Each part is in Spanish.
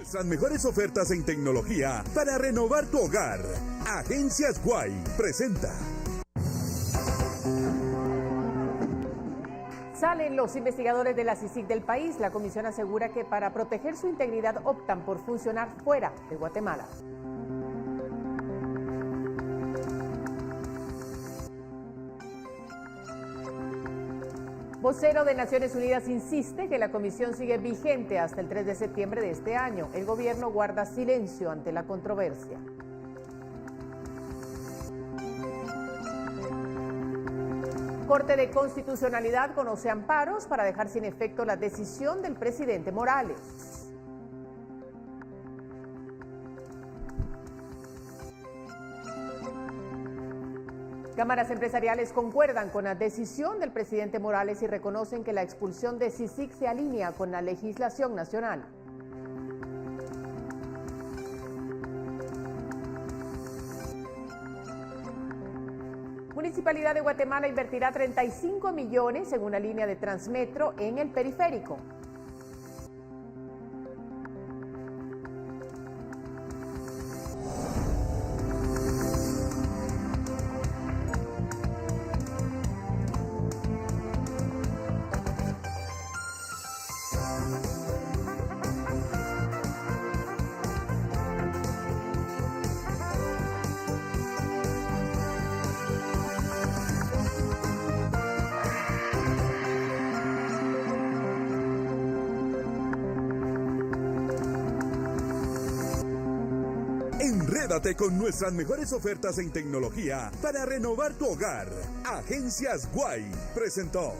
nuestras mejores ofertas en tecnología para renovar tu hogar. Agencias Guay presenta. Salen los investigadores de la CICIG del país. La comisión asegura que para proteger su integridad optan por funcionar fuera de Guatemala. Vocero de Naciones Unidas insiste que la comisión sigue vigente hasta el 3 de septiembre de este año. El gobierno guarda silencio ante la controversia. Corte de Constitucionalidad conoce amparos para dejar sin efecto la decisión del presidente Morales. Cámaras empresariales concuerdan con la decisión del presidente Morales y reconocen que la expulsión de CICIG se alinea con la legislación nacional. Municipalidad de Guatemala invertirá 35 millones en una línea de Transmetro en el periférico. Enrédate con nuestras mejores ofertas en tecnología para renovar tu hogar. Agencias Guay presentó.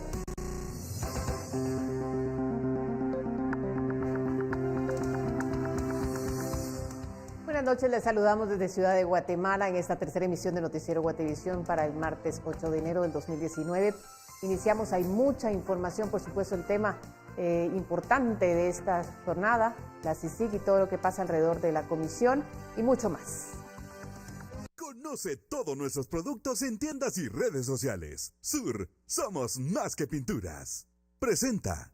Buenas noches, les saludamos desde Ciudad de Guatemala en esta tercera emisión de Noticiero Guatevisión para el martes 8 de enero del 2019. Iniciamos, hay mucha información, por supuesto, el tema importante de esta jornada, la CICIG y todo lo que pasa alrededor de la comisión y mucho más. Conoce todos nuestros productos en tiendas y redes sociales. Sur, somos más que pinturas. Presenta.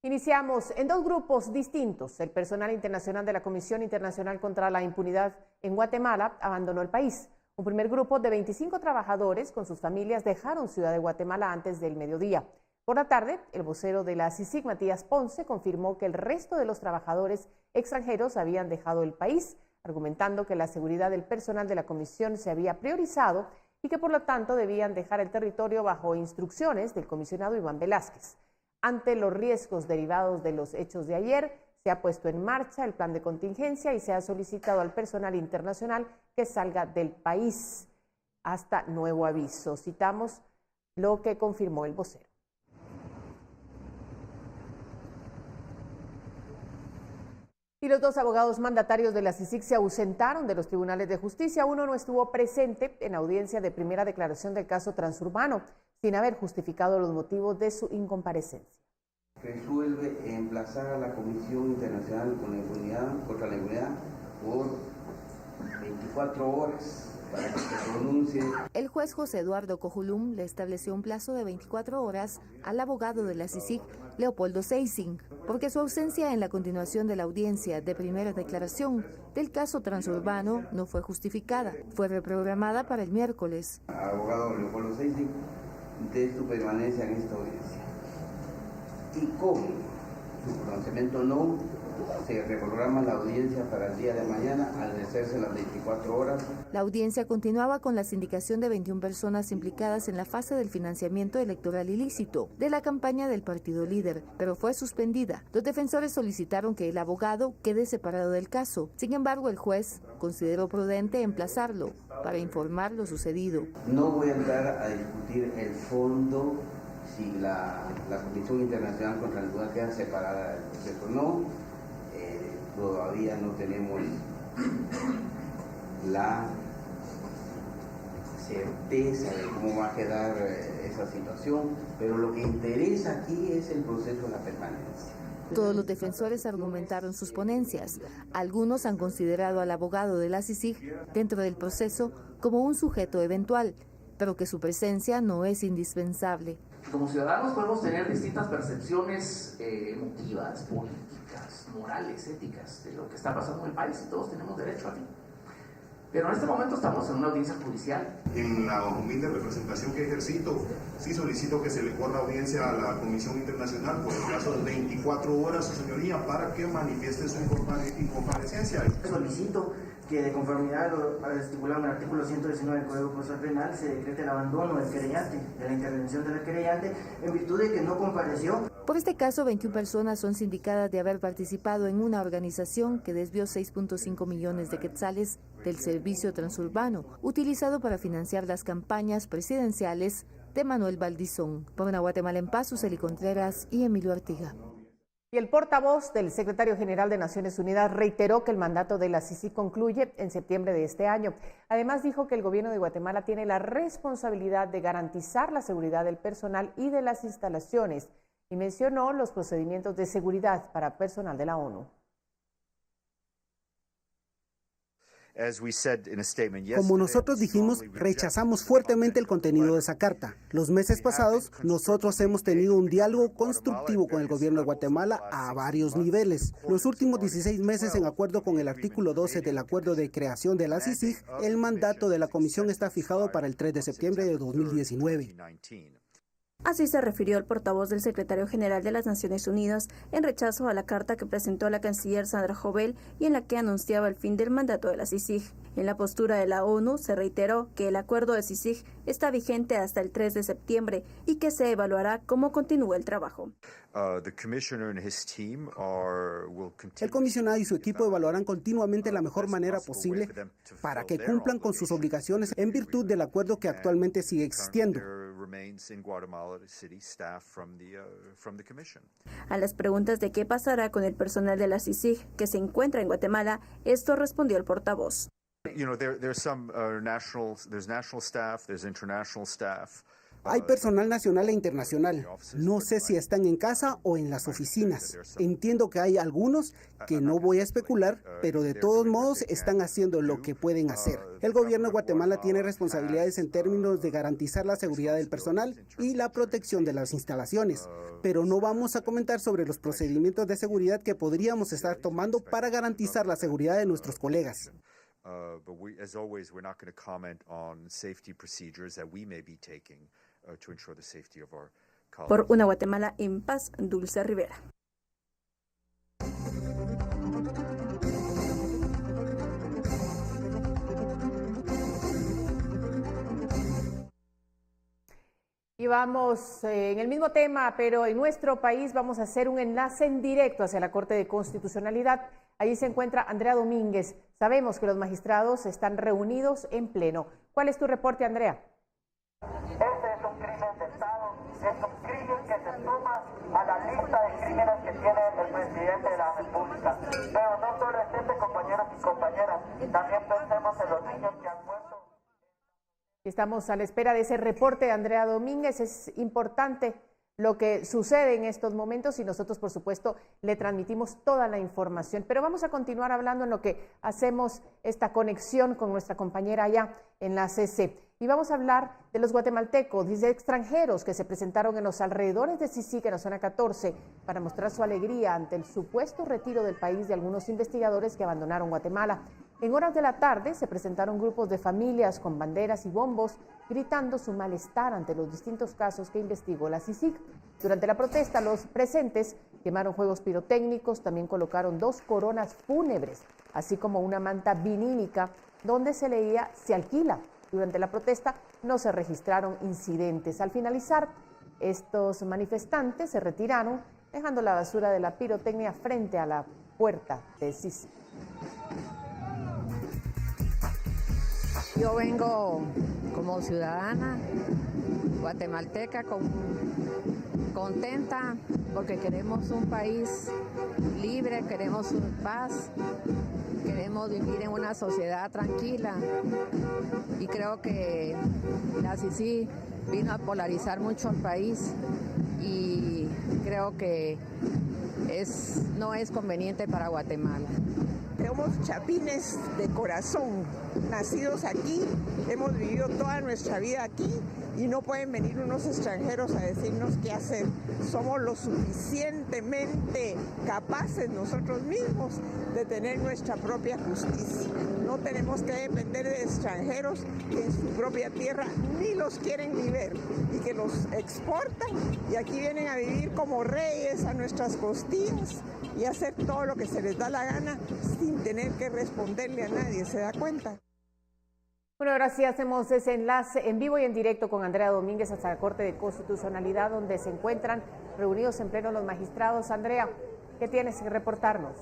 Iniciamos en dos grupos distintos. El personal internacional de la Comisión Internacional contra la Impunidad en Guatemala abandonó el país. Un primer grupo de 25 trabajadores con sus familias dejaron Ciudad de Guatemala antes del mediodía. Por la tarde, el vocero de la CICIG, Matías Ponce, confirmó que el resto de los trabajadores extranjeros habían dejado el país, argumentando que la seguridad del personal de la comisión se había priorizado y que por lo tanto debían dejar el territorio bajo instrucciones del comisionado Iván Velázquez. Ante los riesgos derivados de los hechos de ayer, se ha puesto en marcha el plan de contingencia y se ha solicitado al personal internacional que salga del país hasta nuevo aviso. Citamos lo que confirmó el vocero. Y los dos abogados mandatarios de la CICIG se ausentaron de los tribunales de justicia. Uno no estuvo presente en audiencia de primera declaración del caso Transurbano, sin haber justificado los motivos de su incomparecencia. Resuelve emplazar a la Comisión Internacional contra la Impunidad por 24 horas para que se pronuncie. El juez José Eduardo Cojulum le estableció un plazo de 24 horas al abogado de la CICIG, Leopoldo Seising, porque su ausencia en la continuación de la audiencia de primera declaración del caso Transurbano no fue justificada. Fue reprogramada para el miércoles. Abogado Leopoldo Seising, de su permanencia en esta audiencia. Y con su pronunciamiento no, se reprograma la audiencia para el día de mañana al hacerse las 24 horas. La audiencia continuaba con la sindicación de 21 personas implicadas en la fase del financiamiento electoral ilícito de la campaña del partido líder, pero fue suspendida. Los defensores solicitaron que el abogado quede separado del caso. Sin embargo, el juez consideró prudente emplazarlo para informar lo sucedido. No voy a entrar a discutir el fondo, si la Comisión Internacional contra la Impunidad queda separada del proceso. No. Todavía no tenemos la certeza de cómo va a quedar esa situación, pero lo que interesa aquí es el proceso de la permanencia. Todos los defensores argumentaron sus ponencias. Algunos han considerado al abogado de la CICIG dentro del proceso como un sujeto eventual, pero que su presencia no es indispensable. Como ciudadanos podemos tener distintas percepciones emotivas, políticas, cosas morales, éticas, de lo que está pasando en el país, y todos tenemos derecho a ti. Pero en este momento estamos en una audiencia judicial. En la humilde representación que ejercito, sí solicito que se le corra audiencia a la Comisión Internacional por el plazo de 24 horas, su señoría, para que manifieste su incomparecencia. Solicito que, de conformidad a lo estipulado en el artículo 119 del Código Procesal Penal, se decrete el abandono del querellante, de la intervención del querellante, en virtud de que no compareció. Por este caso, 21 personas son sindicadas de haber participado en una organización que desvió 6.5 millones de quetzales del servicio transurbano, utilizado para financiar las campañas presidenciales de Manuel Valdizón. Por una Guatemala en paz, Suseli Contreras y Emilio Artiga. Y el portavoz del secretario general de Naciones Unidas reiteró que el mandato de la CICIG concluye en septiembre de este año. Además, dijo que el gobierno de Guatemala tiene la responsabilidad de garantizar la seguridad del personal y de las instalaciones, y mencionó los procedimientos de seguridad para personal de la ONU. Como nosotros dijimos, rechazamos fuertemente el contenido de esa carta. Los meses pasados, nosotros hemos tenido un diálogo constructivo con el gobierno de Guatemala a varios niveles. Los últimos 16 meses, en acuerdo con el artículo 12 del acuerdo de creación de la CICIG, el mandato de la comisión está fijado para el 3 de septiembre de 2019. Así se refirió el portavoz del secretario general de las Naciones Unidas en rechazo a la carta que presentó la canciller Sandra Jovel y en la que anunciaba el fin del mandato de la CICIG. En la postura de la ONU se reiteró que el acuerdo de CICIG está vigente hasta el 3 de septiembre y que se evaluará cómo continúa el trabajo. El comisionado y su equipo evaluarán continuamente la mejor manera posible para que cumplan con sus obligaciones en virtud del acuerdo que actualmente sigue existiendo. A las preguntas de qué pasará con el personal de la CICIG que se encuentra en Guatemala, esto respondió el portavoz. Hay personal nacional e internacional. No sé si están en casa o en las oficinas. Entiendo que hay algunos que no voy a especular, pero de todos modos están haciendo lo que pueden hacer. El gobierno de Guatemala tiene responsabilidades en términos de garantizar la seguridad del personal y la protección de las instalaciones, pero no vamos a comentar sobre los procedimientos de seguridad que podríamos estar tomando para garantizar la seguridad de nuestros colegas. Por una Guatemala en paz, Dulce Rivera. Y vamos en el mismo tema, pero en nuestro país vamos a hacer un enlace en directo hacia la Corte de Constitucionalidad. Allí se encuentra Andrea Domínguez. Sabemos que los magistrados están reunidos en pleno. ¿Cuál es tu reporte, Andrea? Este es un crimen de Estado, es un crimen que se suma a la lista de crímenes que tiene el presidente de la República. Pero no solo es este, compañeros y compañeras, también pensemos en los niños que han muerto. Estamos a la espera de ese reporte de Andrea Domínguez. Es importante lo que sucede en estos momentos y nosotros, por supuesto, le transmitimos toda la información. Pero vamos a continuar hablando en lo que hacemos esta conexión con nuestra compañera allá en la CC. Y vamos a hablar de los guatemaltecos y de extranjeros que se presentaron en los alrededores de CICIG, en la zona 14, para mostrar su alegría ante el supuesto retiro del país de algunos investigadores que abandonaron Guatemala. En horas de la tarde se presentaron grupos de familias con banderas y bombos gritando su malestar ante los distintos casos que investigó la CICIG. Durante la protesta, los presentes quemaron juegos pirotécnicos, también colocaron 2 coronas fúnebres, así como una manta vinílica donde se leía "se alquila". Durante la protesta no se registraron incidentes. Al finalizar, estos manifestantes se retiraron, dejando la basura de la pirotecnia frente a la puerta de CICIG. Yo vengo como ciudadana guatemalteca contenta porque queremos un país libre, queremos paz, queremos vivir en una sociedad tranquila y creo que la CICIG vino a polarizar mucho al país y creo que no es conveniente para Guatemala. Somos chapines de corazón, nacidos aquí, hemos vivido toda nuestra vida aquí y no pueden venir unos extranjeros a decirnos qué hacer. Somos lo suficientemente capaces nosotros mismos de tener nuestra propia justicia. No tenemos que depender de extranjeros que en su propia tierra ni los quieren ni ver y que los exportan y aquí vienen a vivir como reyes a nuestras costillas y hacer todo lo que se les da la gana sin tener que responderle a nadie, ¿se da cuenta? Bueno, ahora sí hacemos ese enlace en vivo y en directo con Andrea Domínguez hasta la Corte de Constitucionalidad, donde se encuentran reunidos en pleno los magistrados. Andrea, ¿qué tienes que reportarnos?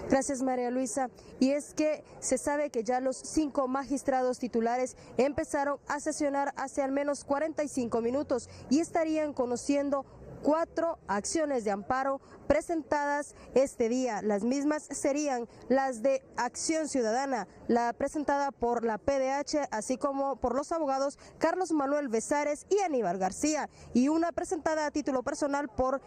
Gracias, María Luisa. Y es que se sabe que ya los 5 magistrados titulares empezaron a sesionar hace al menos 45 minutos y estarían conociendo 4 acciones de amparo presentadas este día. Las mismas serían las de Acción Ciudadana, la presentada por la PDH, así como por los abogados Carlos Manuel Besares y Aníbal García, y una presentada a título personal por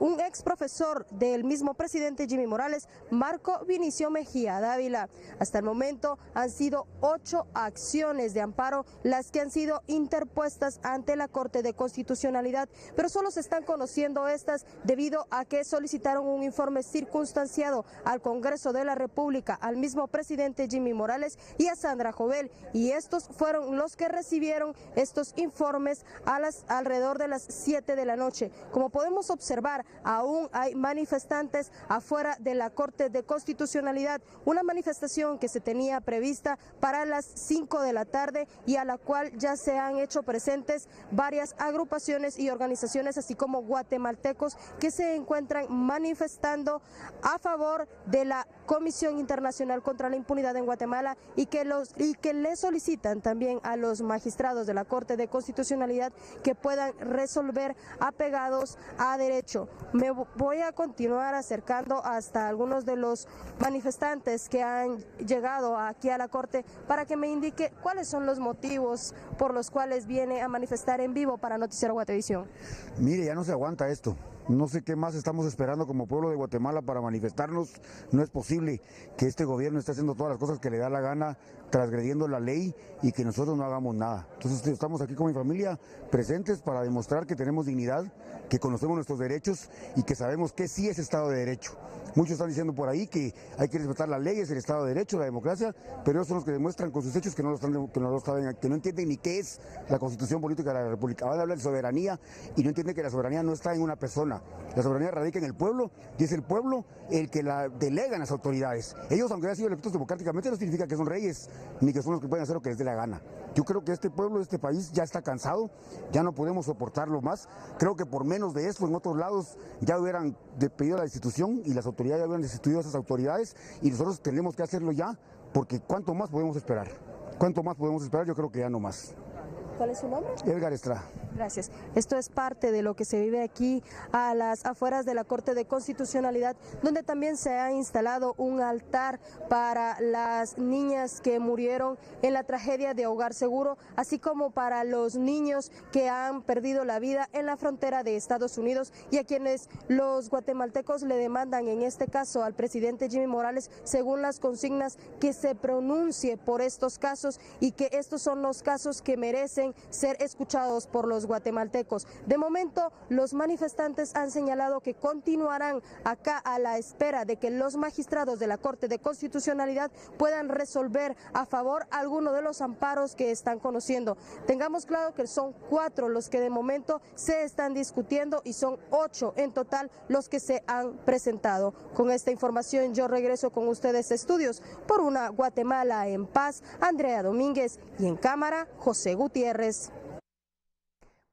un ex profesor del mismo presidente Jimmy Morales, Marco Vinicio Mejía Dávila. Hasta el momento han sido 8 acciones de amparo las que han sido interpuestas ante la Corte de Constitucionalidad, pero solo se están conociendo estas debido a que solicitaron un informe circunstanciado al Congreso de la República, al mismo presidente Jimmy Morales y a Sandra Jovel, y estos fueron los que recibieron estos informes alrededor de las 7 de la noche. Como podemos observar, aún hay manifestantes afuera de la Corte de Constitucionalidad, una manifestación que se tenía prevista para las 5 de la tarde y a la cual ya se han hecho presentes varias agrupaciones y organizaciones, así como guatemaltecos que se encuentran manifestando a favor de la Comisión Internacional contra la Impunidad en Guatemala y que le solicitan también a los magistrados de la Corte de Constitucionalidad que puedan resolver apegados a derecho. Me voy a continuar acercando hasta algunos de los manifestantes que han llegado aquí a la Corte para que me indique cuáles son los motivos por los cuales viene a manifestar en vivo para Noticiero Guatevisión. Mire, ya no se aguanta esto. No sé qué más estamos esperando como pueblo de Guatemala para manifestarnos. No es posible que este gobierno esté haciendo todas las cosas que le da la gana, transgrediendo la ley y que nosotros no hagamos nada. Entonces estamos aquí con mi familia presentes para demostrar que tenemos dignidad, que conocemos nuestros derechos y que sabemos que sí es Estado de Derecho. Muchos están diciendo por ahí que hay que respetar las leyes, el Estado de Derecho, la democracia, pero ellos son los que demuestran con sus hechos que no entienden ni qué es la Constitución Política de la República. Van a hablar de soberanía y no entienden que la soberanía no está en una persona. La soberanía radica en el pueblo y es el pueblo el que la delega en las autoridades. Ellos, aunque hayan sido electos democráticamente, no significa que son reyes ni que son los que pueden hacer lo que les dé la gana. Yo creo que este pueblo, este país ya está cansado, ya no podemos soportarlo más. Creo que por menos de eso en otros lados ya hubieran pedido a la institución y las autoridades ya hubieran destituido a esas autoridades y nosotros tenemos que hacerlo ya porque ¿cuánto más podemos esperar? ¿Cuánto más podemos esperar? Yo creo que ya no más. ¿Cuál es su nombre? Edgar Estrada. Gracias. Esto es parte de lo que se vive aquí a las afueras de la Corte de Constitucionalidad, donde también se ha instalado un altar para las niñas que murieron en la tragedia de Hogar Seguro, así como para los niños que han perdido la vida en la frontera de Estados Unidos y a quienes los guatemaltecos le demandan, en este caso al presidente Jimmy Morales, según las consignas, que se pronuncie por estos casos y que estos son los casos que merecen ser escuchados por los guatemaltecos. De momento, los manifestantes han señalado que continuarán acá a la espera de que los magistrados de la Corte de Constitucionalidad puedan resolver a favor alguno de los amparos que están conociendo. Tengamos claro que son 4 los que de momento se están discutiendo y son 8 en total los que se han presentado. Con esta información yo regreso con ustedes a estudios. Por una Guatemala en paz, Andrea Domínguez, y en cámara, José Gutiérrez.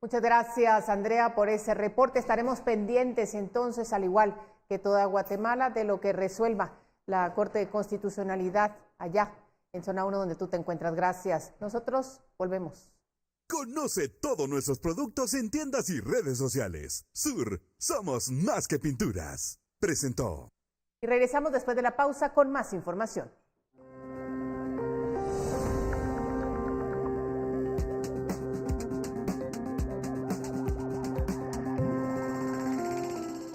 Muchas gracias, Andrea, por ese reporte. Estaremos pendientes entonces, al igual que toda Guatemala, de lo que resuelva la Corte de Constitucionalidad allá en Zona 1, donde tú te encuentras. Gracias. Nosotros volvemos. Conoce todos nuestros productos en tiendas y redes sociales. Sur, somos más que pinturas. Presentó. Y regresamos después de la pausa con más información.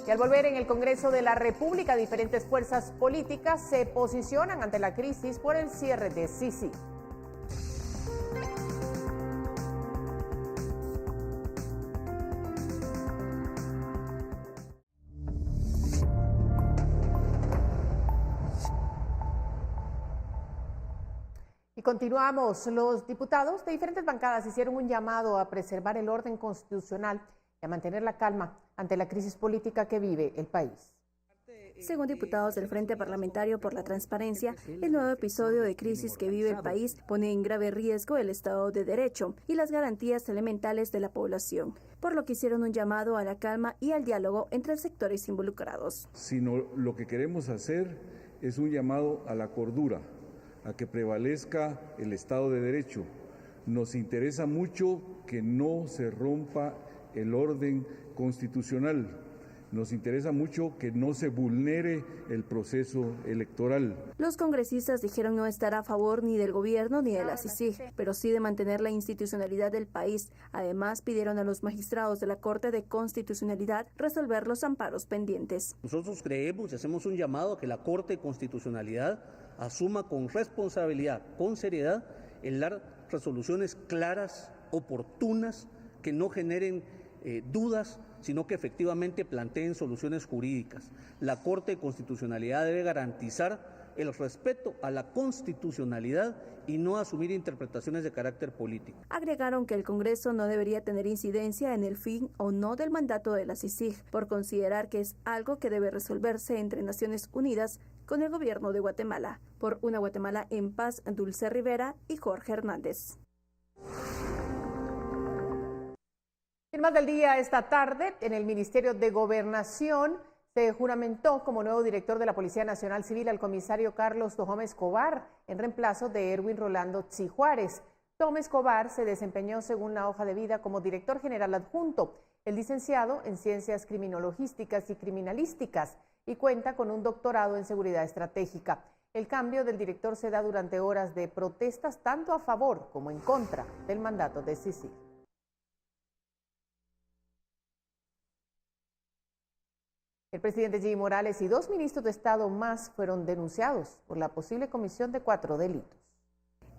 Y al volver, en el Congreso de la República, diferentes fuerzas políticas se posicionan ante la crisis por el cierre de Sisi. Y continuamos. Los diputados de diferentes bancadas hicieron un llamado a preservar el orden constitucional y a mantener la calma ante la crisis política que vive el país. Según diputados del Frente Parlamentario por la Transparencia, el nuevo episodio de crisis que vive el país pone en grave riesgo el Estado de Derecho y las garantías elementales de la población, por lo que hicieron un llamado a la calma y al diálogo entre los sectores involucrados. Sino lo que queremos hacer es un llamado a la cordura, a que prevalezca el Estado de Derecho. Nos interesa mucho que no se rompa el orden constitucional. Nos interesa mucho que no se vulnere el proceso electoral. Los congresistas dijeron no estar a favor ni del gobierno ni de la CICIG, pero sí de mantener la institucionalidad del país. Además, pidieron a los magistrados de la Corte de Constitucionalidad resolver los amparos pendientes. Nosotros creemos y hacemos un llamado a que la Corte de Constitucionalidad asuma con responsabilidad, con seriedad, el dar resoluciones claras, oportunas, que no generen dudas, sino que efectivamente planteen soluciones jurídicas. La Corte de Constitucionalidad debe garantizar el respeto a la constitucionalidad y no asumir interpretaciones de carácter político. Agregaron que el Congreso no debería tener incidencia en el fin o no del mandato de la CICIG, por considerar que es algo que debe resolverse entre Naciones Unidas con el gobierno de Guatemala. Por una Guatemala en paz, Dulce Rivera y Jorge Hernández. En Más del Día esta tarde, en el Ministerio de Gobernación, se juramentó como nuevo director de la Policía Nacional Civil al comisario Carlos Tojome Escobar, en reemplazo de Erwin Rolando Tzi Juárez. Tojome Escobar se desempeñó según la hoja de vida como director general adjunto, el licenciado en Ciencias Criminologísticas y Criminalísticas, y cuenta con un doctorado en Seguridad Estratégica. El cambio del director se da durante horas de protestas tanto a favor como en contra del mandato de CICIG. El presidente Jimmy Morales y 2 ministros de Estado más fueron denunciados por la posible comisión de 4 delitos.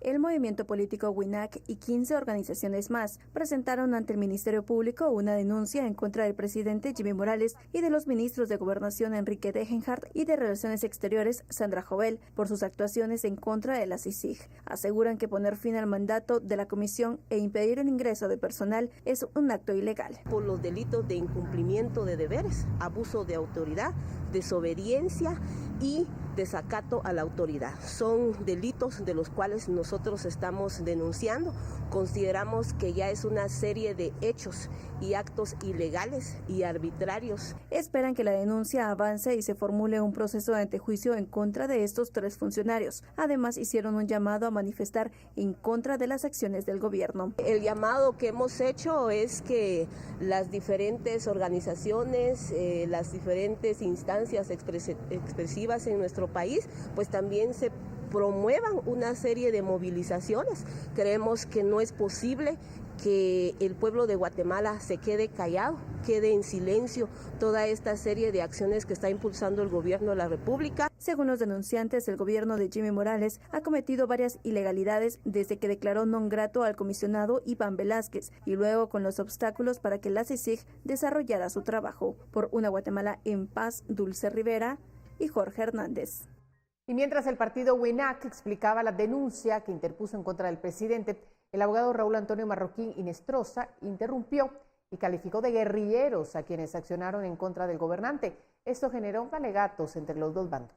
El movimiento político WINAC y 15 organizaciones más presentaron ante el Ministerio Público una denuncia en contra del presidente Jimmy Morales y de los ministros de Gobernación Enrique Degenhardt y de Relaciones Exteriores Sandra Jovel por sus actuaciones en contra de la CICIG. Aseguran que poner fin al mandato de la comisión e impedir el ingreso de personal es un acto ilegal. Por los delitos de incumplimiento de deberes, abuso de autoridad, desobediencia y desacato a la autoridad. Son delitos de los cuales nosotros estamos denunciando. Consideramos que ya es una serie de hechos y actos ilegales y arbitrarios. Esperan que la denuncia avance y se formule un proceso de antejuicio en contra de estos 3 funcionarios. Además, hicieron un llamado a manifestar en contra de las acciones del gobierno. El llamado que hemos hecho es que las diferentes organizaciones, las diferentes instancias expresivas en nuestro país, pues también se promuevan una serie de movilizaciones. Creemos que no es posible que el pueblo de Guatemala se quede callado, quede en silencio toda esta serie de acciones que está impulsando el gobierno de la República. Según los denunciantes, el gobierno de Jimmy Morales ha cometido varias ilegalidades desde que declaró non grato al comisionado Iván Velázquez y luego con los obstáculos para que la CICIG desarrollara su trabajo. Por una Guatemala en paz, Dulce Rivera y Jorge Hernández. Y mientras el partido WINAC explicaba la denuncia que interpuso en contra del presidente, el abogado Raúl Antonio Marroquín Inestrosa interrumpió y calificó de guerrilleros a quienes accionaron en contra del gobernante. Esto generó alegatos entre los 2 bandos.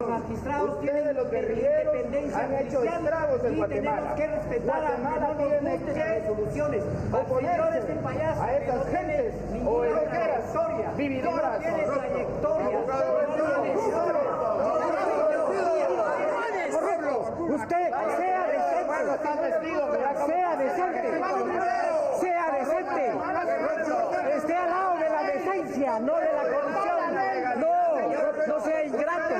Los magistrados tienen los guerrilleros han hecho estragos en Guatemala. Tenemos que respetar Guatemala tiene resoluciones. Oponerse a estas gentes o historia, vividoras, trayectoria. Usted sea decente, sea decente, esté al lado de la decencia, no de la corrupción, no sea ingrato.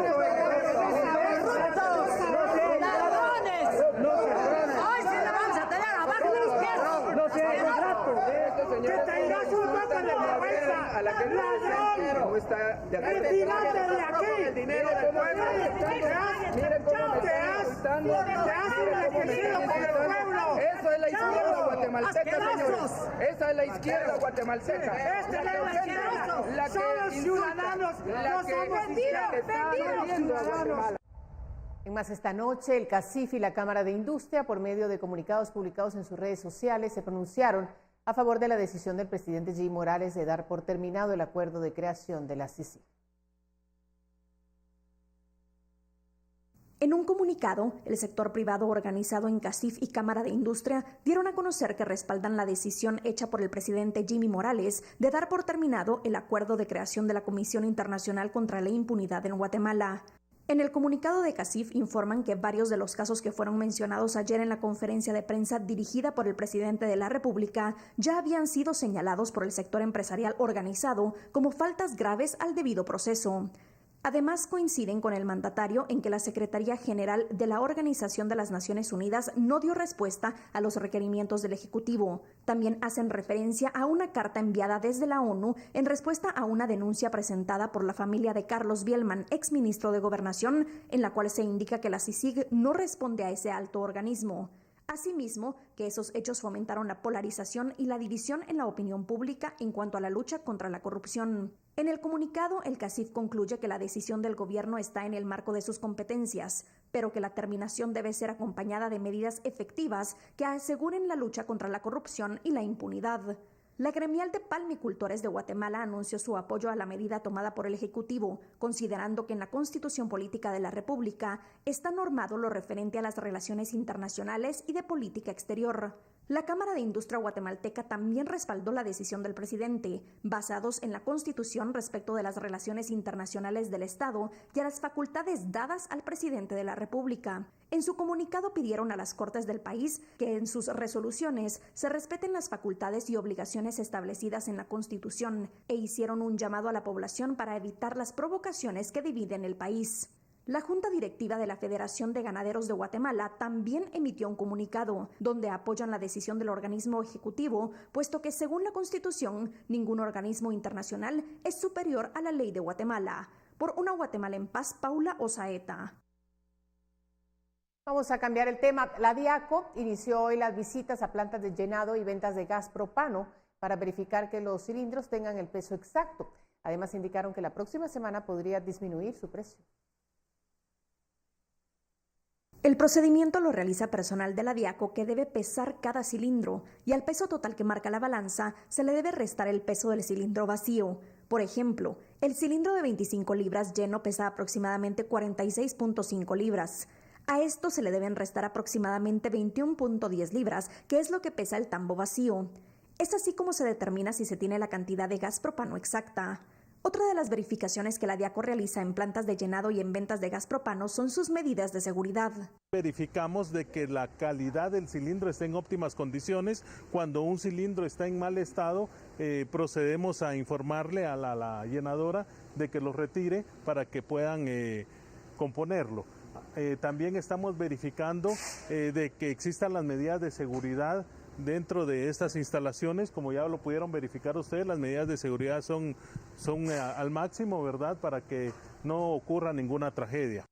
A la que no está de acuerdo con el dinero del pueblo. Miren cómo me están insultando. Eso es la izquierda guatemalteca, señores. Esa es la izquierda guatemalteca. Esta es la izquierda. Son los ciudadanos. No somos vendidos. En más esta noche, el CACIF y la Cámara de Industria, por medio de comunicados publicados en sus redes sociales, se pronunciaron a favor de la decisión del presidente Jimmy Morales de dar por terminado el acuerdo de creación de la CICIG. En un comunicado, el sector privado organizado en CACIF y Cámara de Industria dieron a conocer que respaldan la decisión hecha por el presidente Jimmy Morales de dar por terminado el acuerdo de creación de la Comisión Internacional contra la Impunidad en Guatemala. En el comunicado de CACIF informan que varios de los casos que fueron mencionados ayer en la conferencia de prensa dirigida por el presidente de la República ya habían sido señalados por el sector empresarial organizado como faltas graves al debido proceso. Además, coinciden con el mandatario en que la Secretaría General de la Organización de las Naciones Unidas no dio respuesta a los requerimientos del Ejecutivo. También hacen referencia a una carta enviada desde la ONU en respuesta a una denuncia presentada por la familia de Carlos Bielman, exministro de Gobernación, en la cual se indica que la CICIG no responde a ese alto organismo. Asimismo, que esos hechos fomentaron la polarización y la división en la opinión pública en cuanto a la lucha contra la corrupción. En el comunicado, el CACIF concluye que la decisión del gobierno está en el marco de sus competencias, pero que la terminación debe ser acompañada de medidas efectivas que aseguren la lucha contra la corrupción y la impunidad. La gremial de palmicultores de Guatemala anunció su apoyo a la medida tomada por el Ejecutivo, considerando que en la Constitución Política de la República está normado lo referente a las relaciones internacionales y de política exterior. La Cámara de Industria guatemalteca también respaldó la decisión del presidente, basados en la Constitución respecto de las relaciones internacionales del Estado y a las facultades dadas al presidente de la República. En su comunicado pidieron a las Cortes del país que en sus resoluciones se respeten las facultades y obligaciones establecidas en la Constitución e hicieron un llamado a la población para evitar las provocaciones que dividen el país. La Junta Directiva de la Federación de Ganaderos de Guatemala también emitió un comunicado donde apoyan la decisión del organismo ejecutivo, puesto que según la Constitución, ningún organismo internacional es superior a la ley de Guatemala. Por una Guatemala en paz, Paula Osaeta. Vamos a cambiar el tema. La DIACO inició hoy las visitas a plantas de llenado y ventas de gas propano para verificar que los cilindros tengan el peso exacto. Además, indicaron que la próxima semana podría disminuir su precio. El procedimiento lo realiza personal de la DIACO que debe pesar cada cilindro y al peso total que marca la balanza se le debe restar el peso del cilindro vacío. Por ejemplo, el cilindro de 25 libras lleno pesa aproximadamente 46.5 libras. A esto se le deben restar aproximadamente 21.10 libras, que es lo que pesa el tambo vacío. Es así como se determina si se tiene la cantidad de gas propano exacta. Otra de las verificaciones que la DIACO realiza en plantas de llenado y en ventas de gas propano son sus medidas de seguridad. Verificamos de que la calidad del cilindro esté en óptimas condiciones. Cuando un cilindro está en mal estado, procedemos a informarle a la llenadora de que lo retire para que puedan componerlo. También estamos verificando de que existan las medidas de seguridad dentro de estas instalaciones. Como ya lo pudieron verificar ustedes, las medidas de seguridad son al máximo, ¿verdad?, para que no ocurra ninguna tragedia.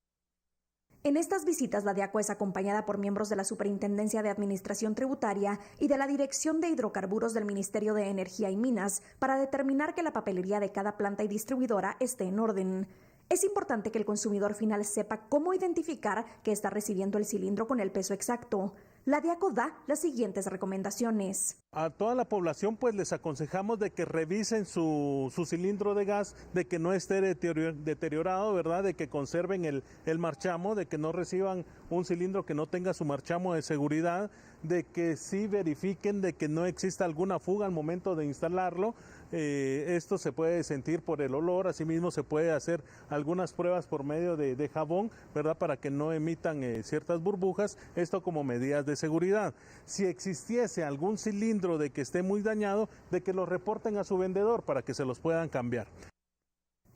En estas visitas, la DIACO es acompañada por miembros de la Superintendencia de Administración Tributaria y de la Dirección de Hidrocarburos del Ministerio de Energía y Minas para determinar que la papelería de cada planta y distribuidora esté en orden. Es importante que el consumidor final sepa cómo identificar que está recibiendo el cilindro con el peso exacto. La DIACO da las siguientes recomendaciones. A toda la población pues les aconsejamos de que revisen su cilindro de gas, de que no esté deteriorado, ¿verdad?, de que conserven el marchamo, de que no reciban un cilindro que no tenga su marchamo de seguridad, de que sí verifiquen de que no exista alguna fuga al momento de instalarlo. Esto se puede sentir por el olor, asimismo se puede hacer algunas pruebas por medio de jabón, ¿verdad?, para que no emitan ciertas burbujas, esto como medidas de seguridad. Si existiese algún cilindro de que esté muy dañado, de que lo reporten a su vendedor para que se los puedan cambiar.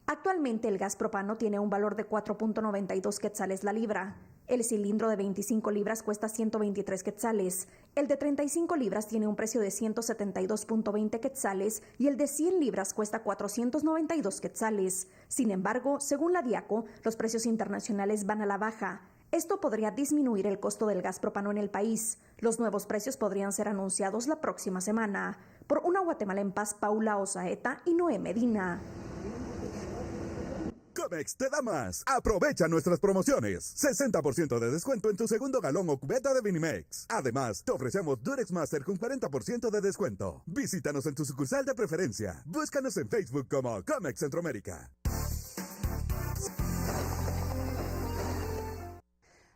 Actualmente el gas propano tiene un valor de 4.92 quetzales la libra. El cilindro de 25 libras cuesta 123 quetzales. El de 35 libras tiene un precio de 172.20 quetzales y el de 100 libras cuesta 492 quetzales. Sin embargo, según la DIACO, los precios internacionales van a la baja. Esto podría disminuir el costo del gas propano en el país. Los nuevos precios podrían ser anunciados la próxima semana. Por una Guatemala en paz, Paula Osaeta y Noé Medina. Comex te da más. Aprovecha nuestras promociones. 60% de descuento en tu segundo galón o cubeta de Vinimex. Además, te ofrecemos Durex Master con 40% de descuento. Visítanos en tu sucursal de preferencia. Búscanos en Facebook como Comex Centroamérica.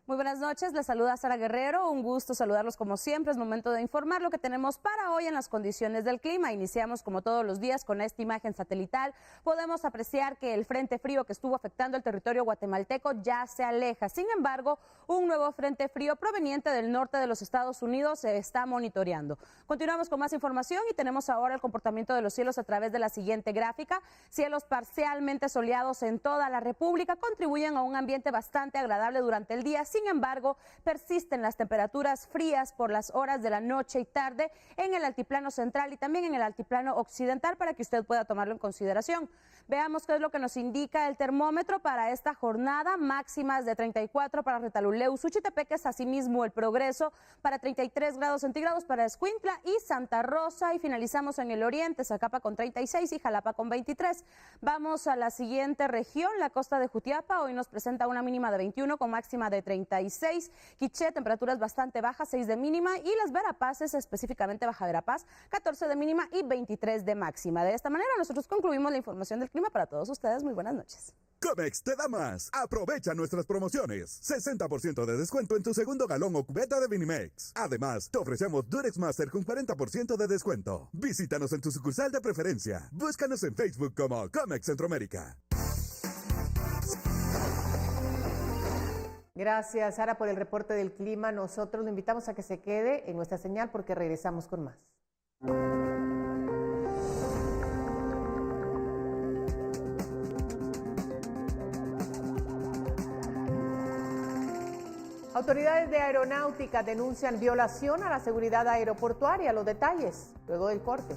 Muy buenas noches, les saluda Sara Guerrero, un gusto saludarlos como siempre, es momento de informar lo que tenemos para hoy en las condiciones del clima. Iniciamos como todos los días con esta imagen satelital. Podemos apreciar que el frente frío que estuvo afectando el territorio guatemalteco ya se aleja. Sin embargo, un nuevo frente frío proveniente del norte de los Estados Unidos se está monitoreando. Continuamos con más información y tenemos ahora el comportamiento de los cielos a través de la siguiente gráfica. Cielos parcialmente soleados en toda la República contribuyen a un ambiente bastante agradable durante el día. Sin embargo, persisten las temperaturas frías por las horas de la noche y tarde en el altiplano central y también en el altiplano occidental para que usted pueda tomarlo en consideración. Veamos qué es lo que nos indica el termómetro para esta jornada. Máximas de 34 para Retaluleu, Suchitepeques, asimismo el Progreso para 33 grados centígrados para Escuintla y Santa Rosa. Y finalizamos en el oriente, Zacapa con 36 y Jalapa con 23. Vamos a la siguiente región, la costa de Jutiapa. Hoy nos presenta una mínima de 21 con máxima de 36. Quiché, temperaturas bastante bajas, 6 de mínima. Y las Verapaces, específicamente Baja Verapaz, 14 de mínima y 23 de máxima. De esta manera nosotros concluimos la información del clima para todos ustedes. Muy buenas noches. Comex te da más. Aprovecha nuestras promociones. 60% de descuento en tu segundo galón o cubeta de Vinimex. Además, te ofrecemos Durex Master con 40% de descuento. Visítanos en tu sucursal de preferencia. Búscanos en Facebook como Comex Centroamérica. Gracias, Sara, por el reporte del clima. Nosotros lo invitamos a que se quede en nuestra señal porque regresamos con más. Autoridades de aeronáutica denuncian violación a la seguridad aeroportuaria. Los detalles luego del corte.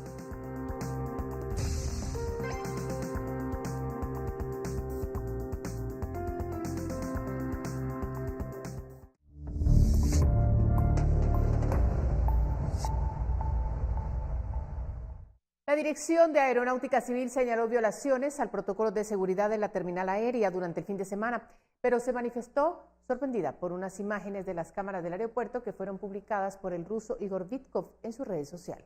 La Dirección de Aeronáutica Civil señaló violaciones al protocolo de seguridad de la terminal aérea durante el fin de semana, pero se manifestó sorprendida por unas imágenes de las cámaras del aeropuerto que fueron publicadas por el ruso Igor Vitkov en sus redes sociales.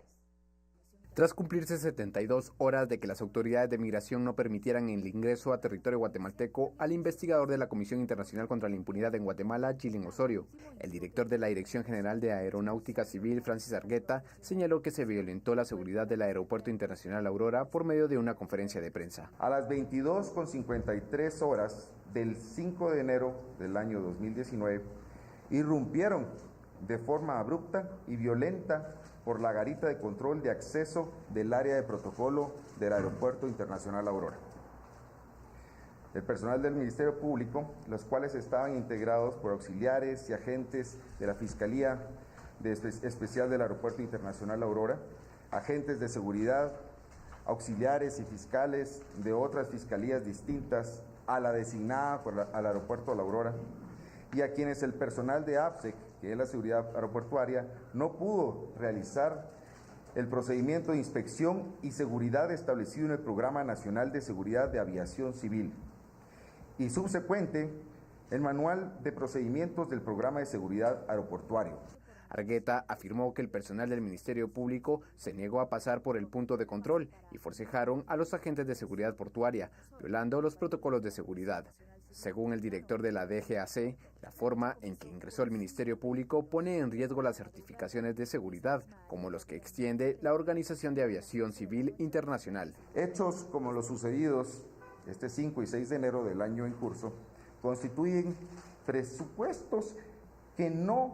Tras cumplirse 72 horas de que las autoridades de migración no permitieran el ingreso a territorio guatemalteco al investigador de la Comisión Internacional contra la Impunidad en Guatemala, Gillen Osorio, el director de la Dirección General de Aeronáutica Civil, Francis Argueta, señaló que se violentó la seguridad del Aeropuerto Internacional Aurora por medio de una conferencia de prensa. A las 22:53 horas del 5 de enero del año 2019, irrumpieron de forma abrupta y violenta por la garita de control de acceso del área de protocolo del Aeropuerto Internacional Aurora. El personal del Ministerio Público, los cuales estaban integrados por auxiliares y agentes de la Fiscalía Especial del Aeropuerto Internacional Aurora, agentes de seguridad, auxiliares y fiscales de otras fiscalías distintas a la designada al Aeropuerto La Aurora, y a quienes el personal de APSEC, que es la seguridad aeroportuaria, no pudo realizar el procedimiento de inspección y seguridad establecido en el Programa Nacional de Seguridad de Aviación Civil y subsecuente el Manual de Procedimientos del Programa de Seguridad Aeroportuario. Argueta afirmó que el personal del Ministerio Público se negó a pasar por el punto de control y forcejaron a los agentes de seguridad portuaria, violando los protocolos de seguridad. Según el director de la DGAC, la forma en que ingresó el Ministerio Público pone en riesgo las certificaciones de seguridad, como los que extiende la Organización de Aviación Civil Internacional. Hechos como los sucedidos este 5 y 6 de enero del año en curso constituyen presupuestos que nos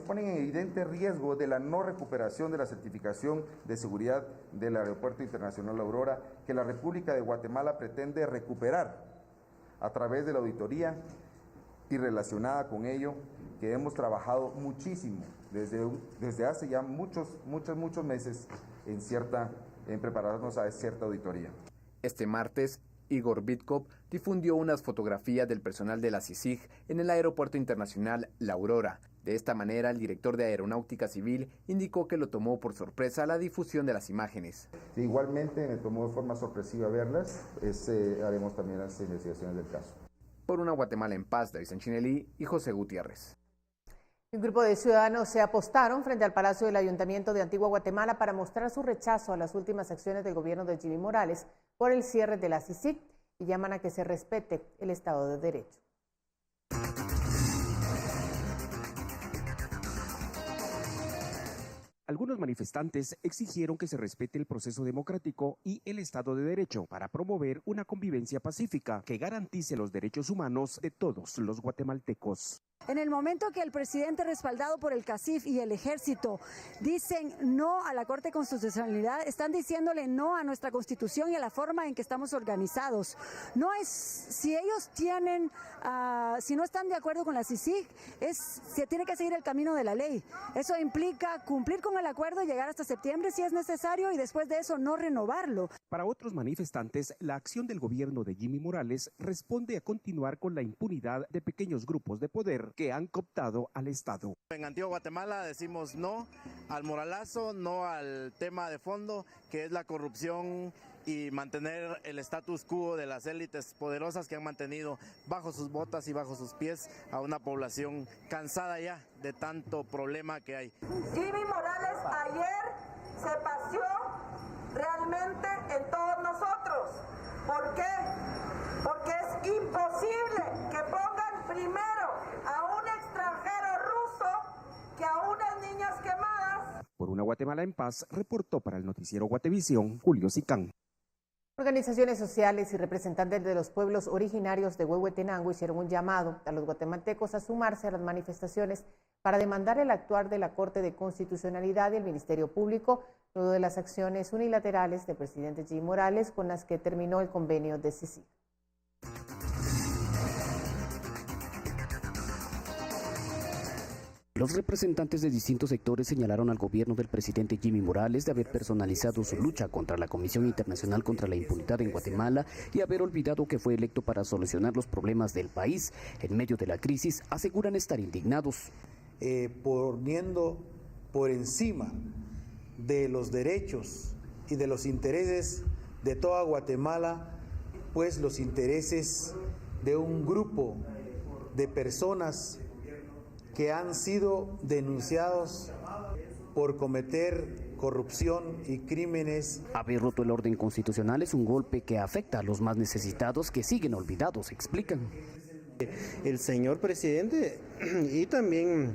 ponen en evidente riesgo de la no recuperación de la certificación de seguridad del Aeropuerto Internacional Aurora, que la República de Guatemala pretende recuperar a través de la auditoría y relacionada con ello, que hemos trabajado muchísimo desde hace ya muchos meses en prepararnos a cierta auditoría. Este martes, Igor Vitkov difundió unas fotografías del personal de la CICIG en el Aeropuerto Internacional La Aurora, De esta manera, el director de Aeronáutica Civil indicó que lo tomó por sorpresa la difusión de las imágenes. Igualmente me tomó de forma sorpresiva verlas, haremos también las investigaciones del caso. Por una Guatemala en paz, David Sanchinelli y José Gutiérrez. Un grupo de ciudadanos se apostaron frente al Palacio del Ayuntamiento de Antigua Guatemala para mostrar su rechazo a las últimas acciones del gobierno de Jimmy Morales por el cierre de la CICIG y llaman a que se respete el Estado de Derecho. Algunos manifestantes exigieron que se respete el proceso democrático y el Estado de Derecho para promover una convivencia pacífica que garantice los derechos humanos de todos los guatemaltecos. En el momento que el presidente, respaldado por el CACIF y el ejército, dicen no a la Corte de Constitucionalidad, están diciéndole no a nuestra Constitución y a la forma en que estamos organizados. No es, si ellos tienen, si no están de acuerdo con la CICIG, se tiene que seguir el camino de la ley. Eso implica cumplir con el acuerdo y llegar hasta septiembre si es necesario y después de eso no renovarlo. Para otros manifestantes, la acción del gobierno de Jimmy Morales responde a continuar con la impunidad de pequeños grupos de poder que han cooptado al Estado. En Antigua Guatemala decimos no al moralazo, no al tema de fondo, que es la corrupción y mantener el status quo de las élites poderosas que han mantenido bajo sus botas y bajo sus pies a una población cansada ya de tanto problema que hay. Jimmy Morales ayer se paseó realmente en todos nosotros. ¿Por qué? Porque es imposible que pongan primero a un extranjero ruso que a unas niñas quemadas. Por una Guatemala en paz, reportó para el noticiero Guatevisión, Julio Sicán. Organizaciones sociales y representantes de los pueblos originarios de Huehuetenango hicieron un llamado a los guatemaltecos a sumarse a las manifestaciones para demandar el actuar de la Corte de Constitucionalidad y el Ministerio Público luego de las acciones unilaterales del presidente Jimmy Morales con las que terminó el convenio de CICIG. Los representantes de distintos sectores señalaron al gobierno del presidente Jimmy Morales de haber personalizado su lucha contra la Comisión Internacional contra la Impunidad en Guatemala y haber olvidado que fue electo para solucionar los problemas del país. En medio de la crisis, aseguran estar indignados. Poniendo por encima de los derechos y de los intereses de toda Guatemala, pues los intereses de un grupo de personas que han sido denunciados por cometer corrupción y crímenes. Haber roto el orden constitucional es un golpe que afecta a los más necesitados que siguen olvidados, explican. El señor presidente y también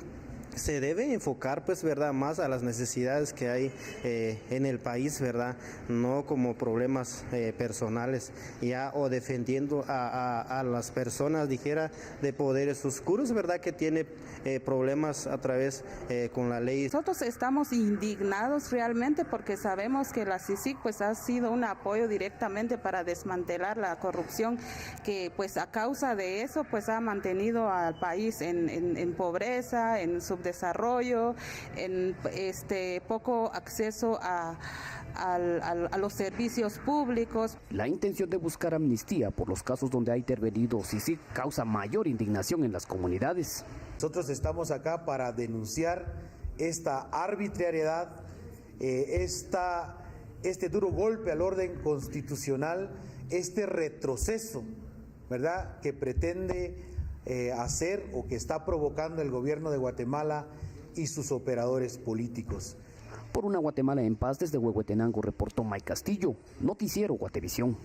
se debe enfocar, pues, verdad, más a las necesidades que hay en el país, verdad, no como problemas personales, ya, o defendiendo a las personas, dijera, de poderes oscuros, verdad, que tiene problemas a través con la ley. Nosotros estamos indignados realmente porque sabemos que la CICIG pues ha sido un apoyo directamente para desmantelar la corrupción que pues a causa de eso pues ha mantenido al país en pobreza, en subdesarrollo, en poco acceso a los servicios públicos. La intención de buscar amnistía por los casos donde ha intervenido CICIG causa mayor indignación en las comunidades. Nosotros estamos acá para denunciar esta arbitrariedad, este duro golpe al orden constitucional, este retroceso, ¿verdad?, que pretende hacer o que está provocando el gobierno de Guatemala y sus operadores políticos. Por una Guatemala en paz, desde Huehuetenango reportó Mike Castillo, Noticiero Guatevisión.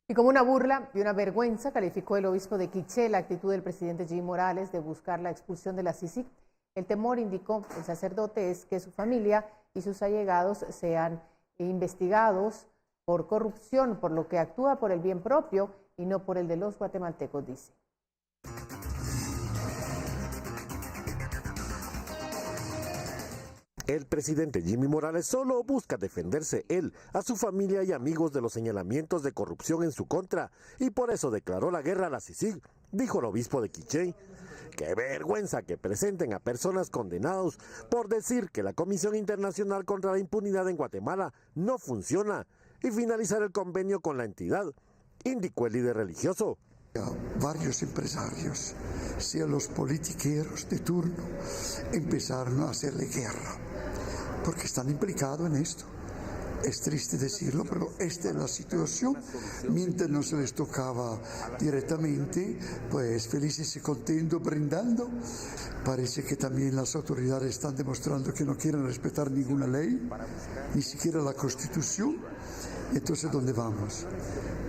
Y como una burla y una vergüenza calificó el obispo de Quiché la actitud del presidente Jimmy Morales de buscar la expulsión de la CICIG. El temor, indicó el sacerdote, es que su familia y sus allegados sean investigados por corrupción, por lo que actúa por el bien propio y no por el de los guatemaltecos, dice. El presidente Jimmy Morales solo busca defenderse él, a su familia y amigos de los señalamientos de corrupción en su contra, y por eso declaró la guerra a la CICIG, dijo el obispo de Quiché. ¡Qué vergüenza que presenten a personas condenados por decir que la Comisión Internacional contra la Impunidad en Guatemala no funciona y finalizar el convenio con la entidad!, indicó el líder religioso. Varios empresarios, sea los politiqueros de turno, empezaron a hacerle guerra, porque están implicados en esto. Es triste decirlo, pero esta es la situación. Mientras no se les tocaba directamente, pues felices y contentos, brindando. Parece que también las autoridades están demostrando que no quieren respetar ninguna ley, ni siquiera la Constitución. Entonces, ¿dónde vamos?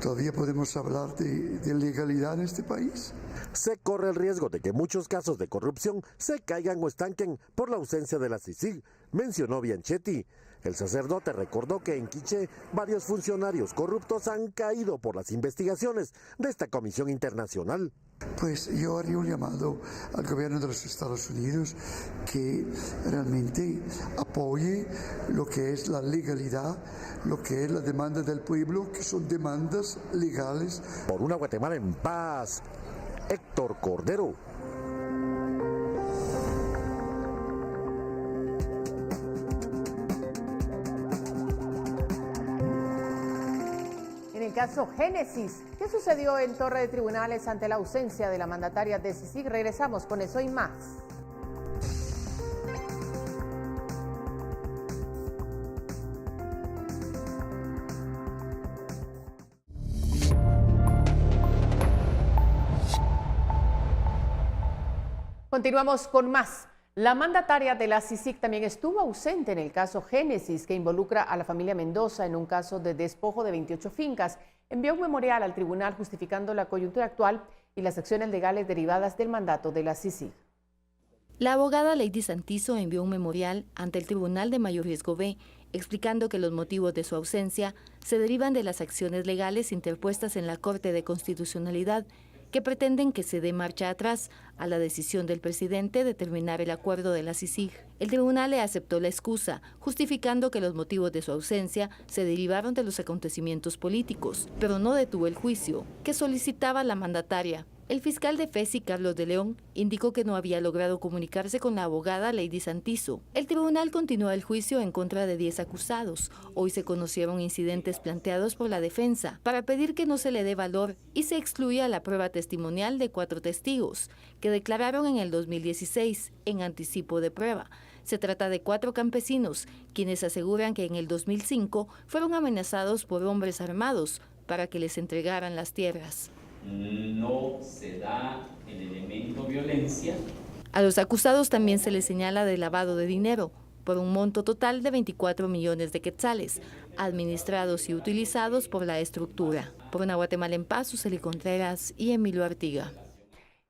¿Todavía podemos hablar de legalidad en este país? Se corre el riesgo de que muchos casos de corrupción se caigan o estanquen por la ausencia de la CICIG, mencionó Bianchetti. El sacerdote recordó que en Quiché varios funcionarios corruptos han caído por las investigaciones de esta comisión internacional. Pues yo haría un llamado al gobierno de los Estados Unidos que realmente apoye lo que es la legalidad, lo que es la demanda del pueblo, que son demandas legales. Por una Guatemala en paz, Héctor Cordero. En el caso Génesis, ¿qué sucedió en Torre de Tribunales ante la ausencia de la mandataria de CICIG? Regresamos con eso y más. Continuamos con más. La mandataria de la CICIG también estuvo ausente en el caso Génesis, que involucra a la familia Mendoza en un caso de despojo de 28 fincas. Envió un memorial al tribunal justificando la coyuntura actual y las acciones legales derivadas del mandato de la CICIG. La abogada Lady Santizo envió un memorial ante el Tribunal de Mayor Riesgo B, explicando que los motivos de su ausencia se derivan de las acciones legales interpuestas en la Corte de Constitucionalidad, que pretenden que se dé marcha atrás a la decisión del presidente de terminar el acuerdo de la CICIG. El tribunal le aceptó la excusa, justificando que los motivos de su ausencia se derivaron de los acontecimientos políticos, pero no detuvo el juicio que solicitaba la mandataria. El fiscal de FESI, Carlos de León, indicó que no había logrado comunicarse con la abogada Lady Santizo. El tribunal continúa el juicio en contra de 10 acusados. Hoy se conocieron incidentes planteados por la defensa para pedir que no se le dé valor y se excluya la prueba testimonial de 4 testigos que declararon en el 2016 en anticipo de prueba. Se trata de 4 campesinos, quienes aseguran que en el 2005 fueron amenazados por hombres armados para que les entregaran las tierras. No se da el elemento violencia. A los acusados también se les señala de lavado de dinero por un monto total de 24 millones de quetzales, administrados y utilizados por la estructura. Por una Guatemala en paz, Suseli Contreras y Emilio Artiga.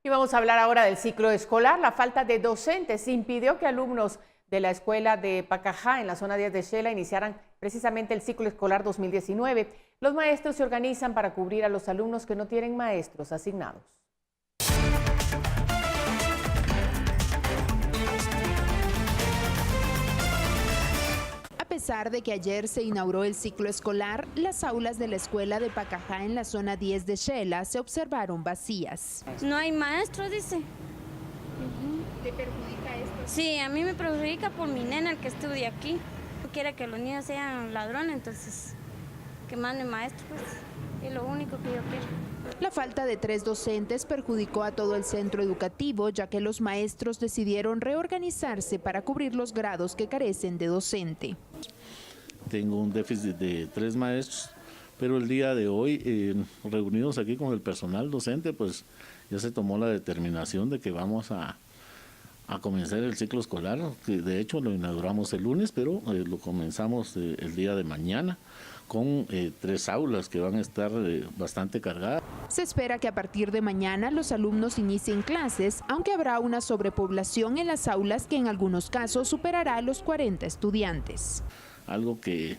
Y vamos a hablar ahora del ciclo escolar. La falta de docentes impidió que alumnos de la escuela de Pacajá, en la zona 10 de Xela, iniciaran precisamente el ciclo escolar 2019. Los maestros se organizan para cubrir a los alumnos que no tienen maestros asignados. A pesar de que ayer se inauguró el ciclo escolar, las aulas de la escuela de Pacajá en la zona 10 de Xela se observaron vacías. No hay maestros, dice. ¿Te perjudica esto? Sí, a mí me perjudica por mi nena, el que estudia aquí. No quiere que los niños sean ladrones, entonces que manden maestros, pues, es lo único que yo quiero. La falta de 3 docentes perjudicó a todo el centro educativo, ya que los maestros decidieron reorganizarse para cubrir los grados que carecen de docente. Tengo un déficit de 3 maestros, pero el día de hoy, reunidos aquí con el personal docente, pues ya se tomó la determinación de que vamos a comenzar el ciclo escolar, que de hecho lo inauguramos el lunes, pero lo comenzamos el día de mañana con 3 aulas que van a estar bastante cargadas. Se espera que a partir de mañana los alumnos inicien clases, aunque habrá una sobrepoblación en las aulas que en algunos casos superará a los 40 estudiantes. Algo que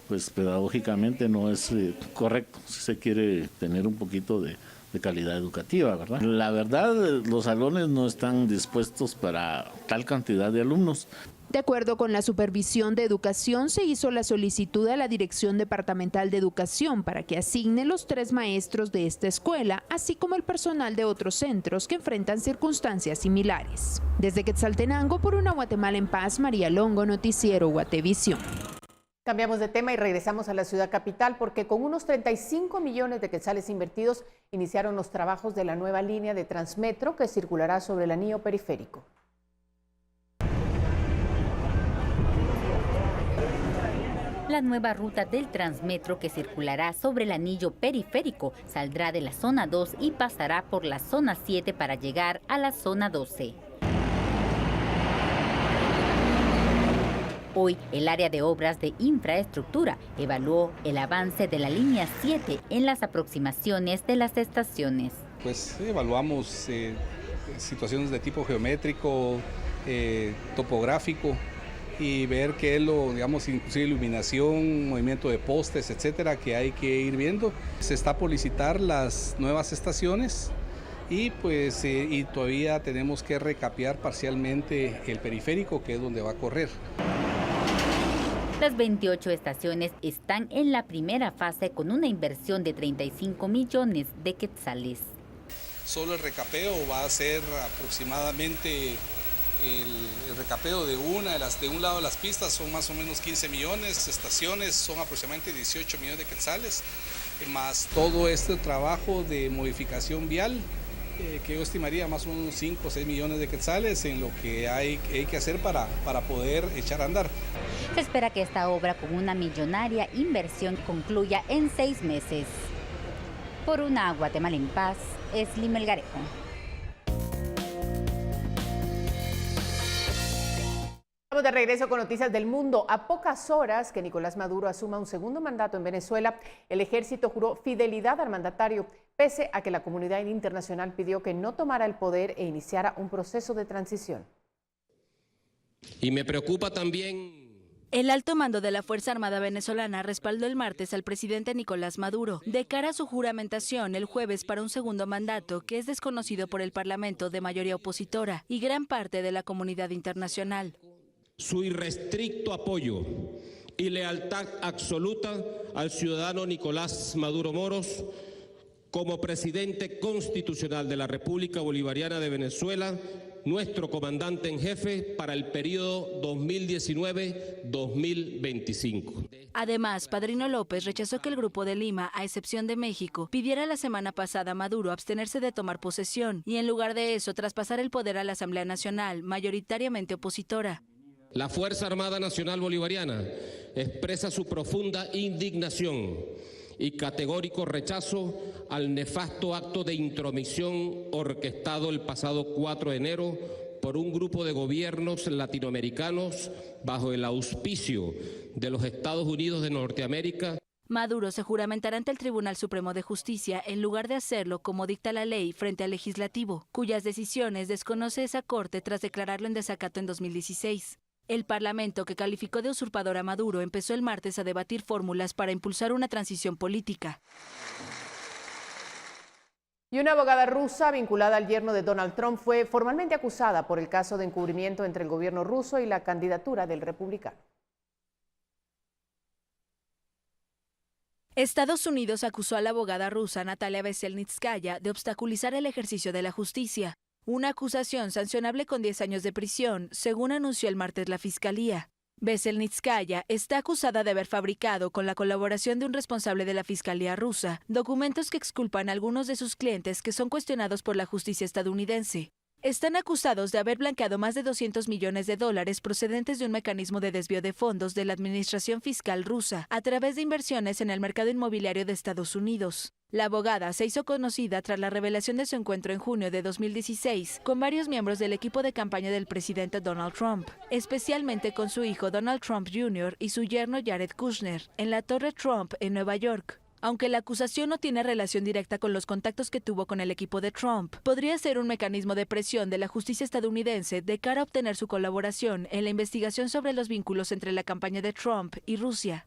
pues pedagógicamente no es correcto, si se quiere tener un poquito de calidad educativa, ¿verdad? La verdad, los salones no están dispuestos para tal cantidad de alumnos. De acuerdo con la Supervisión de Educación, se hizo la solicitud a la Dirección Departamental de Educación para que asigne los 3 maestros de esta escuela, así como el personal de otros centros que enfrentan circunstancias similares. Desde Quetzaltenango, por una Guatemala en paz, María Longo, Noticiero Guatevisión. Cambiamos de tema y regresamos a la ciudad capital porque con unos 35 millones de quetzales invertidos iniciaron los trabajos de la nueva línea de Transmetro que circulará sobre el anillo periférico. La nueva ruta del Transmetro que circulará sobre el anillo periférico saldrá de la zona 2 y pasará por la zona 7 para llegar a la zona 12. Hoy, el área de obras de infraestructura evaluó el avance de la línea 7 en las aproximaciones de las estaciones. Pues evaluamos situaciones de tipo geométrico, topográfico y ver qué es lo, digamos, inclusive iluminación, movimiento de postes, etcétera, que hay que ir viendo. Se está por licitar las nuevas estaciones y pues y todavía tenemos que recapear parcialmente el periférico, que es donde va a correr. Las 28 estaciones están en la primera fase con una inversión de 35 millones de quetzales. Solo el recapeo va a ser aproximadamente el recapeo de un lado de las pistas son más o menos 15 millones, estaciones son aproximadamente 18 millones de quetzales, más todo este trabajo de modificación vial que yo estimaría más o menos 5 o 6 millones de quetzales en lo que hay que hacer para poder echar a andar. Se espera que esta obra con una millonaria inversión concluya en 6 meses. Por una Guatemala en paz, Esli Melgarejo. Estamos de regreso con noticias del mundo. A pocas horas que Nicolás Maduro asuma un segundo mandato en Venezuela, el ejército juró fidelidad al mandatario, pese a que la comunidad internacional pidió que no tomara el poder e iniciara un proceso de transición. Y me preocupa también. El alto mando de la Fuerza Armada venezolana respaldó el martes al presidente Nicolás Maduro de cara a su juramentación el jueves para un segundo mandato que es desconocido por el Parlamento de mayoría opositora y gran parte de la comunidad internacional. Su irrestricto apoyo y lealtad absoluta al ciudadano Nicolás Maduro Moros como presidente constitucional de la República Bolivariana de Venezuela, nuestro comandante en jefe para el periodo 2019-2025. Además, Padrino López rechazó que el Grupo de Lima, a excepción de México, pidiera la semana pasada a Maduro abstenerse de tomar posesión y en lugar de eso traspasar el poder a la Asamblea Nacional, mayoritariamente opositora. La Fuerza Armada Nacional Bolivariana expresa su profunda indignación y categórico rechazo al nefasto acto de intromisión orquestado el pasado 4 de enero por un grupo de gobiernos latinoamericanos bajo el auspicio de los Estados Unidos de Norteamérica. Maduro se juramentará ante el Tribunal Supremo de Justicia en lugar de hacerlo como dicta la ley frente al Legislativo, cuyas decisiones desconoce esa Corte tras declararlo en desacato en 2016. El Parlamento, que calificó de usurpador a Maduro, empezó el martes a debatir fórmulas para impulsar una transición política. Y una abogada rusa vinculada al yerno de Donald Trump fue formalmente acusada por el caso de encubrimiento entre el gobierno ruso y la candidatura del republicano. Estados Unidos acusó a la abogada rusa Natalia Veselnitskaya de obstaculizar el ejercicio de la justicia. Una acusación sancionable con 10 años de prisión, según anunció el martes la Fiscalía. Veselnitskaya está acusada de haber fabricado, con la colaboración de un responsable de la Fiscalía rusa, documentos que exculpan a algunos de sus clientes que son cuestionados por la justicia estadounidense. Están acusados de haber blanqueado más de $200 millones procedentes de un mecanismo de desvío de fondos de la Administración Fiscal rusa a través de inversiones en el mercado inmobiliario de Estados Unidos. La abogada se hizo conocida tras la revelación de su encuentro en junio de 2016 con varios miembros del equipo de campaña del presidente Donald Trump, especialmente con su hijo Donald Trump Jr. y su yerno Jared Kushner, en la Torre Trump en Nueva York. Aunque la acusación no tiene relación directa con los contactos que tuvo con el equipo de Trump, podría ser un mecanismo de presión de la justicia estadounidense de cara a obtener su colaboración en la investigación sobre los vínculos entre la campaña de Trump y Rusia.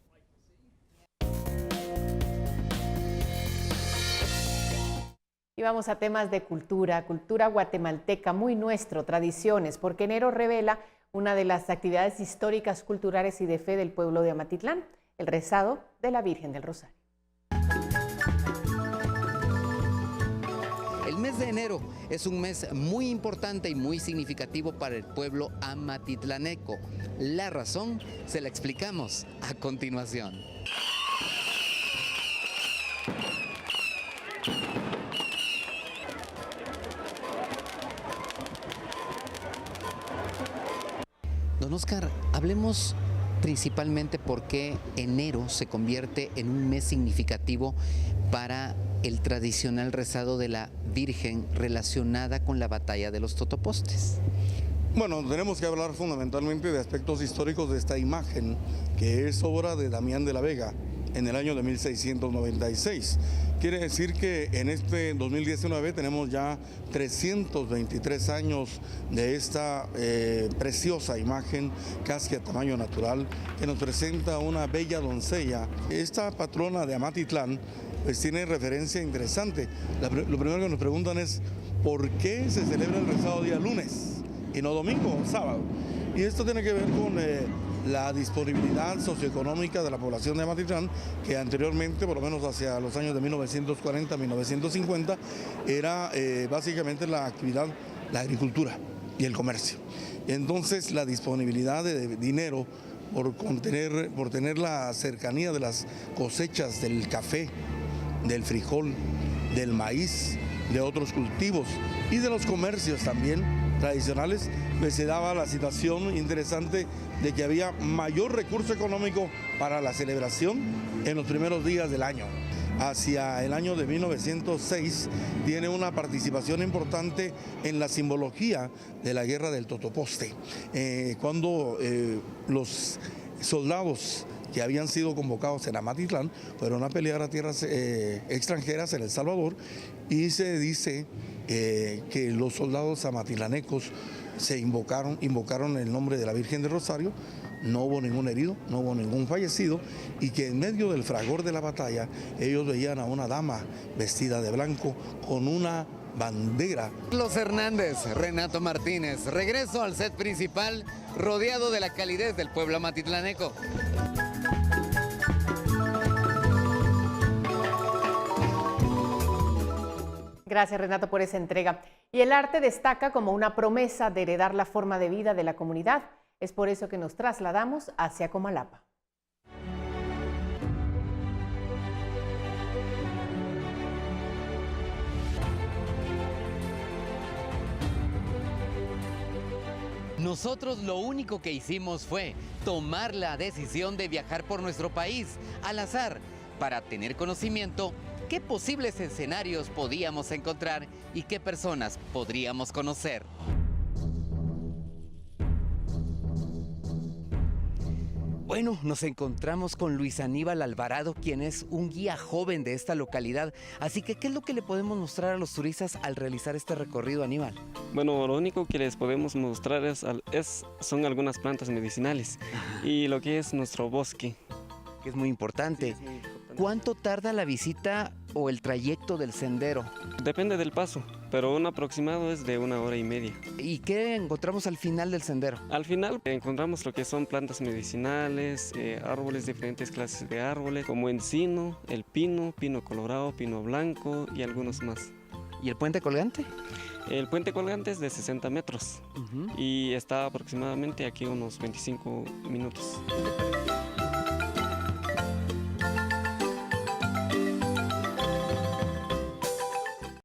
Y vamos a temas de cultura guatemalteca, muy nuestro, tradiciones, porque enero revela una de las actividades históricas, culturales y de fe del pueblo de Amatitlán, el rezado de la Virgen del Rosario. El mes de enero es un mes muy importante y muy significativo para el pueblo amatitlaneco. La razón se la explicamos a continuación. Don Oscar, hablemos principalmente por qué enero se convierte en un mes significativo para el tradicional rezado de la Virgen relacionada con la batalla de los totopostes. Bueno, tenemos que hablar fundamentalmente de aspectos históricos de esta imagen, que es obra de Damián de la Vega en el año de 1696. Quiere decir que en este 2019 tenemos ya 323 años de esta preciosa imagen, casi a tamaño natural, que nos presenta una bella doncella. Esta patrona de Amatitlán pues tiene referencia interesante. Lo primero que nos preguntan es ¿por qué se celebra el rezado día lunes y no domingo o sábado? Y esto tiene que ver con la disponibilidad socioeconómica de la población de Amatitlán, que anteriormente, por lo menos hacia los años de 1940 1950, era básicamente la actividad, la agricultura y el comercio. Entonces la disponibilidad de dinero por tener la cercanía de las cosechas del café, del frijol, del maíz, de otros cultivos y de los comercios también tradicionales, pues se daba la situación interesante de que había mayor recurso económico para la celebración en los primeros días del año. Hacia el año de 1906 tiene una participación importante en la simbología de la guerra del Totoposte, cuando los soldados que habían sido convocados en Amatitlán fueron a pelear a tierras extranjeras en El Salvador, y se dice que los soldados amatillanecos invocaron el nombre de la Virgen del Rosario. No hubo ningún herido, no hubo ningún fallecido, y que en medio del fragor de la batalla ellos veían a una dama vestida de blanco con una bandera. Carlos Hernández, Renato Martínez, regreso al set principal rodeado de la calidez del pueblo amatitlaneco. Gracias, Renato, por esa entrega. Y el arte destaca como una promesa de heredar la forma de vida de la comunidad. Es por eso que nos trasladamos hacia Comalapa. Nosotros lo único que hicimos fue tomar la decisión de viajar por nuestro país al azar para tener conocimiento qué posibles escenarios podíamos encontrar y qué personas podríamos conocer. Bueno, nos encontramos con Luis Aníbal Alvarado, quien es un guía joven de esta localidad. Así que, ¿qué es lo que le podemos mostrar a los turistas al realizar este recorrido, Aníbal? Bueno, lo único que les podemos mostrar son algunas plantas medicinales y lo que es nuestro bosque. Que es muy importante. Sí, es muy importante. ¿Cuánto tarda la visita o el trayecto del sendero? Depende del paso, pero un aproximado es de 1 hora y media. ¿Y qué encontramos al final del sendero? Al final encontramos lo que son plantas medicinales, árboles, diferentes clases de árboles, como encino, el pino, pino colorado, pino blanco y algunos más. ¿Y el puente colgante? El puente colgante es de 60 metros y está aproximadamente aquí unos 25 minutos.